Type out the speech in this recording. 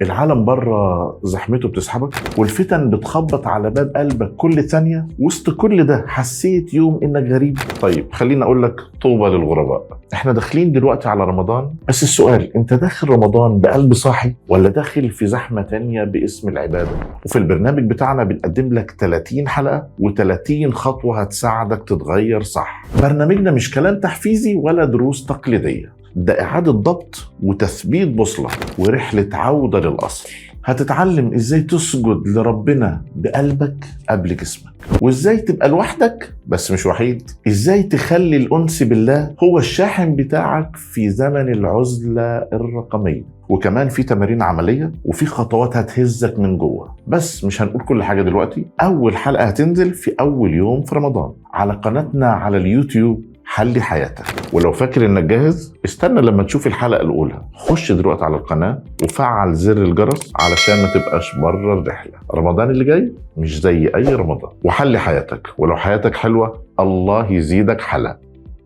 العالم بره زحمته بتسحبك، والفتن بتخبط على باب قلبك كل ثانية. وسط كل ده حسيت يوم انك غريب؟ طيب خليني اقول لك طوبى للغرباء. احنا داخلين دلوقتي على رمضان، بس السؤال، انت داخل رمضان بقلب صاحي ولا داخل في زحمة تانية باسم العبادة؟ وفي البرنامج بتاعنا بنقدم لك 30 حلقة و30 خطوة هتساعدك تتغير صح. برنامجنا مش كلام تحفيزي ولا دروس تقليدية، ده إعادة ضبط وتثبيت بوصلة ورحلة عودة للأصل. هتتعلم إزاي تسجد لربنا بقلبك قبل جسمك، وإزاي تبقى لوحدك بس مش وحيد، إزاي تخلي الأنس بالله هو الشاحن بتاعك في زمن العزلة الرقمية. وكمان في تمارين عملية وفي خطوات هتهزك من جوه. بس مش هنقول كل حاجة دلوقتي. أول حلقة هتنزل في أول يوم في رمضان على قناتنا على اليوتيوب حلي حياتك. ولو فاكر انك جاهز، استنى لما تشوف الحلقة الأولى. خش دلوقتي على القناة وفعل زر الجرس علشان ما تبقاش بره الرحلة. رمضان اللي جاي مش زي أي رمضان، وحلي حياتك. ولو حياتك حلوة الله يزيدك حلا.